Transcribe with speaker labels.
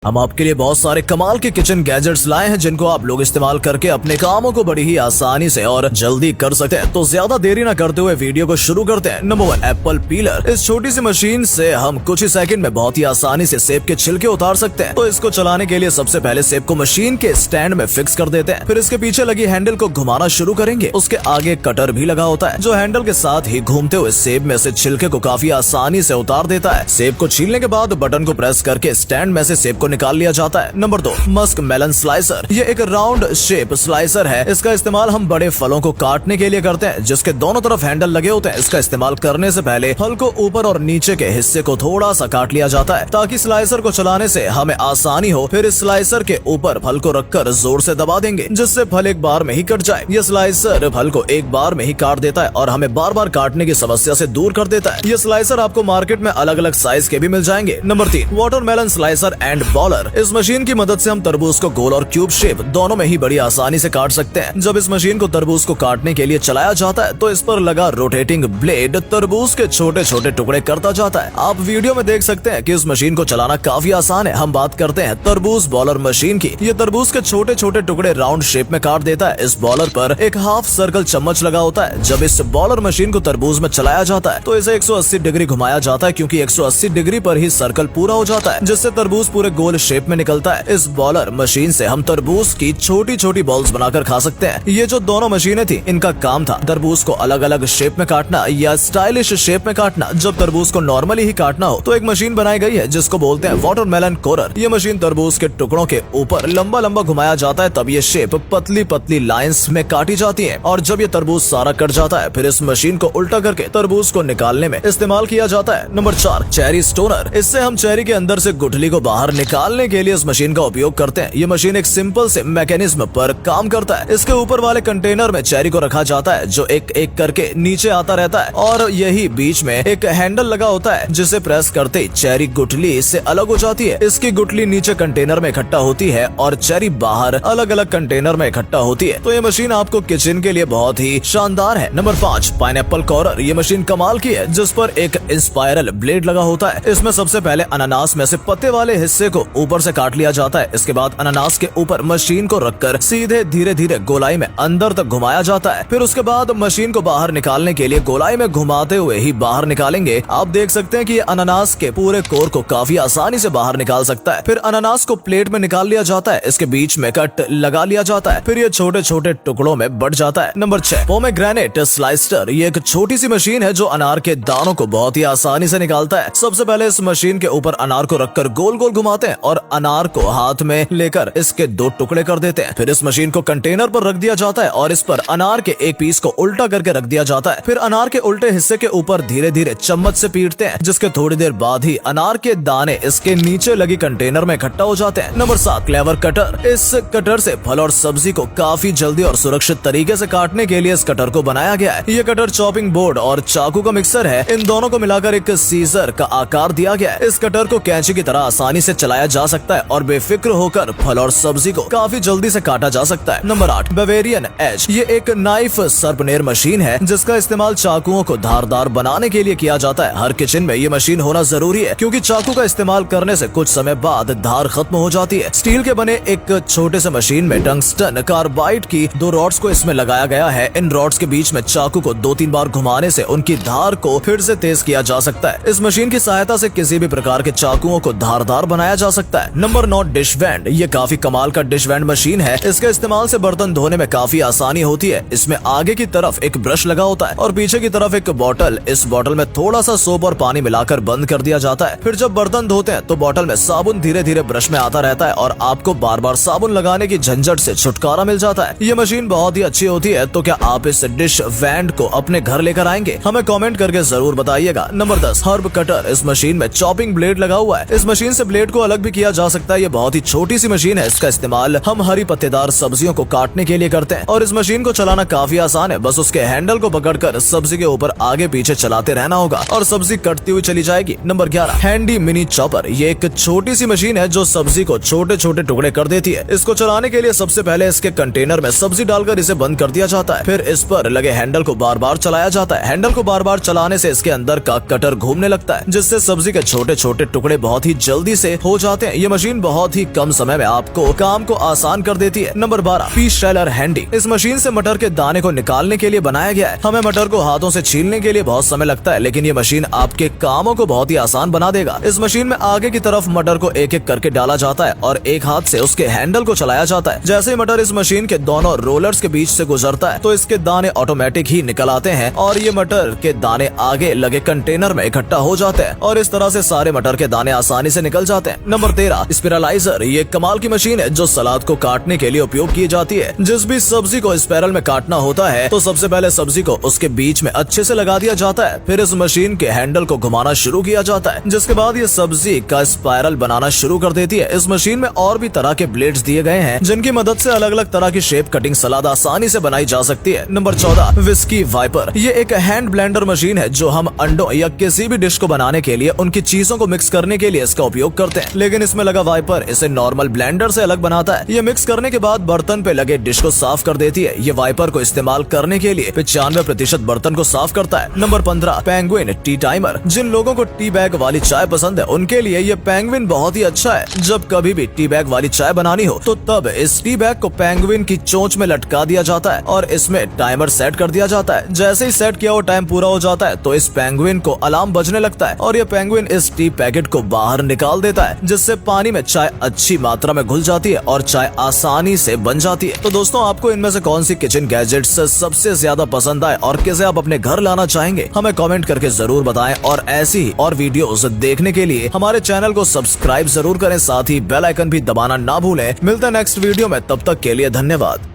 Speaker 1: हम आपके लिए बहुत सारे कमाल के किचन गैजेट्स लाए हैं जिनको आप लोग इस्तेमाल करके अपने कामों को बड़ी ही आसानी से और जल्दी कर सकते हैं। तो ज्यादा देरी ना करते हुए वीडियो को शुरू करते हैं। Number 1, Apple pillar. इस छोटी सी मशीन से हम कुछ ही सेकंड में बहुत ही आसानी से सेब के छिलके उतार सकते हैं। तो इसको चलाने के लिए सबसे पहले सेब को मशीन के स्टैंड में फिक्स कर देते हैं। फिर इसके पीछे लगी हैंडल को घुमाना शुरू करेंगे। उसके आगे कटर भी लगा होता है जो हैंडल के साथ ही घूमते हुए सेब में से छिलके को काफी आसानी से उतार देता है। सेब को छीलने के बाद बटन को प्रेस करके स्टैंड में से सेब को निकाल लिया जाता है। Number 2, musk melon slicer. ये एक राउंड शेप स्लाइसर है। इसका इस्तेमाल हम बड़े फलों को काटने के लिए करते हैं जिसके दोनों तरफ हैंडल लगे होते हैं। इसका इस्तेमाल करने से पहले फल को ऊपर और नीचे के हिस्से को थोड़ा सा काट लिया जाता है ताकि स्लाइसर को चलाने से हमें आसानी हो। फिर इस स्लाइसर के ऊपर फल को रखकर जोर से दबा देंगे जिससे फल एक बार में ही कट जाए। ये स्लाइसर फल को एक बार में ही काट देता है और हमें बार बार काटने की समस्या से दूर कर देता है। ये स्लाइसर आपको मार्केट में अलग अलग साइज के भी मिल जाएंगे। Number 3, watermelon slicer and bowler. इस मशीन की मदद से हम तरबूज को गोल और क्यूब शेप दोनों में ही बड़ी आसानी से काट सकते हैं। जब इस मशीन को तरबूज को काटने के लिए चलाया जाता है तो इस पर लगा रोटेटिंग ब्लेड तरबूज के छोटे छोटे टुकड़े करता जाता है। आप वीडियो में देख सकते हैं कि इस मशीन को चलाना काफी आसान है। हम बात करते हैं तरबूज बॉलर मशीन की। ये तरबूज के छोटे छोटे टुकड़े राउंड शेप में काट देता है। इस बॉलर पर एक हाफ सर्कल चम्मच लगा होता है। जब इस बॉलर मशीन को तरबूज में चलाया जाता है तो इसे 180 डिग्री घुमाया जाता है क्योंकि 180 डिग्री पर ही सर्कल पूरा हो जाता है जिससे तरबूज पूरे गोल शेप में निकलता है। इस बॉलर मशीन से हम तरबूज की छोटी छोटी बॉल्स बनाकर खा सकते हैं। ये जो दोनों मशीनें थी इनका काम था तरबूज को अलग अलग शेप में काटना या स्टाइलिश शेप में काटना। जब तरबूज को नॉर्मली ही काटना हो तो एक मशीन बनाई गई है जिसको बोलते हैं वाटरमेलन कोरर। ये मशीन तरबूज के टुकड़ों के ऊपर लंबा लंबा घुमाया जाता है तब ये शेप पतली पतली लाइंस में काटी जाती है और जब ये तरबूज सारा कट जाता है फिर इस मशीन को उल्टा करके तरबूज को निकालने में इस्तेमाल किया जाता है। Number 4, cherry stoner. इससे हम चेरी के अंदर से गुठली को बाहर निकालने के लिए इस मशीन का उपयोग करते हैं। ये मशीन एक सिंपल से मैकेनिज्म पर काम करता है। इसके ऊपर वाले कंटेनर में चेरी को रखा जाता है जो एक एक करके नीचे आता रहता है और यही बीच में एक हैंडल लगा होता है जिसे प्रेस करते ही चेरी गुठली से अलग हो जाती है। इसकी गुठली नीचे कंटेनर में इकट्ठा होती है और चेरी बाहर अलग अलग कंटेनर में इकट्ठा होती है। तो ये मशीन आपको किचन के लिए बहुत ही शानदार है। नंबर 5, पाइनएप्पल कोरर। ये मशीन कमाल की है जिस पर एक स्पाइरल ब्लेड लगा होता है। इसमें सबसे पहले अनानास में से पत्ते वाले हिस्से को ऊपर से काट लिया जाता है। इसके बाद अनानास के ऊपर मशीन को रखकर सीधे धीरे धीरे गोलाई में अंदर तक घुमाया जाता है। फिर उसके बाद मशीन को बाहर निकालने के लिए गोलाई में घुमाते हुए ही बाहर निकालेंगे। आप देख सकते हैं कि ये अनानास के पूरे कोर को काफी आसानी से बाहर निकाल सकता है। फिर अनानास को प्लेट में निकाल लिया जाता है। इसके बीच में कट लगा लिया जाता है। फिर ये छोटे छोटे टुकड़ों में बढ़ जाता है। Number 6, pomegranate slicer. ये एक छोटी सी मशीन है जो अनार के दानों को बहुत ही आसानी से निकालता है। सबसे पहले इस मशीन के ऊपर अनार को रखकर गोल गोल घुमाते हैं और अनार को हाथ में लेकर इसके 2 टुकड़े कर देते हैं। फिर इस मशीन को कंटेनर पर रख दिया जाता है और इस पर अनार के एक पीस को उल्टा करके रख दिया जाता है। फिर अनार के उल्टे हिस्से के ऊपर धीरे धीरे चम्मच से पीटते हैं जिसके थोड़ी देर बाद ही अनार के दाने इसके नीचे लगी कंटेनर में इकट्ठा हो जाते हैं। Number 7, clever cutter. इस कटर से फल और सब्जी को काफी जल्दी और सुरक्षित तरीके से काटने के लिए इस कटर को बनाया गया है। ये कटर चॉपिंग बोर्ड और चाकू का मिक्सर है। इन दोनों को मिलाकर एक सीजर का आकार दिया गया है। इस कटर को कैंची की तरह आसानी से चलाया जा सकता है और बेफिक्र होकर फल और सब्जी को काफी जल्दी से काटा जा सकता है। Number 8, Bavarian edge. ये एक नाइफ सर्पनेर मशीन है जिसका इस्तेमाल चाकुओं को धारदार बनाने के लिए किया जाता है। हर किचन में ये मशीन होना जरूरी है क्योंकि चाकू का इस्तेमाल करने से कुछ समय बाद धार खत्म हो जाती है। स्टील के बने एक छोटे से मशीन में टंगस्टन कार्बाइड की 2 रॉड्स को इसमें लगाया गया है। इन रॉड्स के बीच में चाकू को 2-3 बार घुमाने से उनकी धार को फिर से तेज किया जा सकता है। इस मशीन की सहायता से किसी भी प्रकार के चाकुओं को धारदार बनाया जा सकता है। Number 9, dish wand. ये काफी कमाल का डिश वैंड मशीन है। इसके इस्तेमाल से बर्तन धोने में काफी आसानी होती है। इसमें आगे की तरफ एक ब्रश लगा होता है और पीछे की तरफ एक बोतल। इस बोतल में थोड़ा सा सोप और पानी मिलाकर बंद कर दिया जाता है। फिर जब बर्तन धोते हैं तो बोतल में साबुन धीरे धीरे ब्रश में आता रहता है और आपको बार बार साबुन लगाने की झंझट से छुटकारा मिल जाता है। ये मशीन बहुत ही अच्छी होती है। तो क्या आप इस डिश वैंड को अपने घर लेकर आएंगे? हमें कमेंट करके जरूर बताइएगा। Number 10, herb cutter. इस मशीन में चॉपिंग ब्लेड लगा हुआ है। इस मशीन से ब्लेड को अलग भी किया जा सकता है। ये बहुत ही छोटी सी मशीन है। इसका इस्तेमाल हम हरी पत्तेदार सब्जियों को काटने के लिए करते हैं और इस मशीन को चलाना काफी आसान है। बस उसके हैंडल को पकड़कर सब्जी के ऊपर आगे पीछे चलाते रहना होगा और सब्जी कटती हुई चली जाएगी। Number 11, handy mini chopper. ये एक छोटी सी मशीन है जो सब्जी को छोटे छोटे टुकड़े कर देती है। इसको चलाने के लिए सबसे पहले इसके कंटेनर में सब्जी डालकर इसे बंद कर दिया जाता है। फिर इस पर लगे हैंडल को बार बार चलाया जाता है। हैंडल को बार बार चलाने से इसके अंदर का कटर घूमने लगता है जिससे सब्जी के छोटे छोटे टुकड़े बहुत ही जल्दी से हो जाते चाहते हैं, ये मशीन बहुत ही कम समय में आपको काम को आसान कर देती है। Number 12, pea sheller handy. इस मशीन से मटर के दाने को निकालने के लिए बनाया गया है। हमें मटर को हाथों से छीलने के लिए बहुत समय लगता है, लेकिन ये मशीन आपके कामों को बहुत ही आसान बना देगा। इस मशीन में आगे की तरफ मटर को एक एक करके डाला जाता है और एक हाथ से उसके हैंडल को चलाया जाता है। जैसे ही मटर इस मशीन के दोनों रोलर्स के बीच से गुजरता है तो इसके दाने ऑटोमेटिक ही निकल आते हैं और ये मटर के दाने आगे लगे कंटेनर में इकट्ठा हो जाते हैं और इस तरह से सारे मटर के दाने आसानी से निकल जाते हैं। नंबर 13, स्पिरलाइजर। ये कमाल की मशीन है जो सलाद को काटने के लिए उपयोग की जाती है। जिस भी सब्जी को स्पाइरल में काटना होता है तो सबसे पहले सब्जी को उसके बीच में अच्छे से लगा दिया जाता है, फिर इस मशीन के हैंडल को घुमाना शुरू किया जाता है, जिसके बाद ये सब्जी का स्पाइरल बनाना शुरू कर देती है। इस मशीन में और भी तरह के ब्लेड्स दिए गए हैं जिनकी मदद से अलग अलग तरह की शेप कटिंग सलाद आसानी से बनाई जा सकती है। Number 14, whisky wiper. ये एक हैंड ब्लेंडर मशीन है जो हम अंडों या किसी भी डिश को बनाने के लिए उनकी चीजों को मिक्स करने के लिए इसका उपयोग करते हैं, लेकिन इसमें लगा वाइपर इसे नॉर्मल ब्लेंडर से अलग बनाता है। ये मिक्स करने के बाद बर्तन पे लगे डिश को साफ कर देती है। ये वाइपर को इस्तेमाल करने के लिए 95% बर्तन को साफ करता है। Number 15, penguin tea timer. जिन लोगों को टी बैग वाली चाय पसंद है उनके लिए ये पेंगुइन बहुत ही अच्छा है। जब कभी भी टी बैग वाली चाय बनानी हो तो तब इस टी बैग को पेंगुइन की चोंच में लटका दिया जाता है और इसमें टाइमर सेट कर दिया जाता है। जैसे ही सेट किया हुआ टाइम पूरा हो जाता है तो इस पेंगुइन को अलार्म बजने लगता है और ये पेंगुइन इस टी पैकेट को बाहर निकाल देता है, जिससे पानी में चाय अच्छी मात्रा में घुल जाती है और चाय आसानी से बन जाती है। तो दोस्तों, आपको इनमें से कौन सी किचन गैजेट्स सबसे ज्यादा पसंद आए और किसे आप अपने घर लाना चाहेंगे, हमें कमेंट करके जरूर बताएं। और ऐसी ही और वीडियोस देखने के लिए हमारे चैनल को सब्सक्राइब जरूर करें, साथ ही बेल आइकन भी दबाना ना भूलें। मिलते हैं नेक्स्ट वीडियो में, तब तक के लिए धन्यवाद।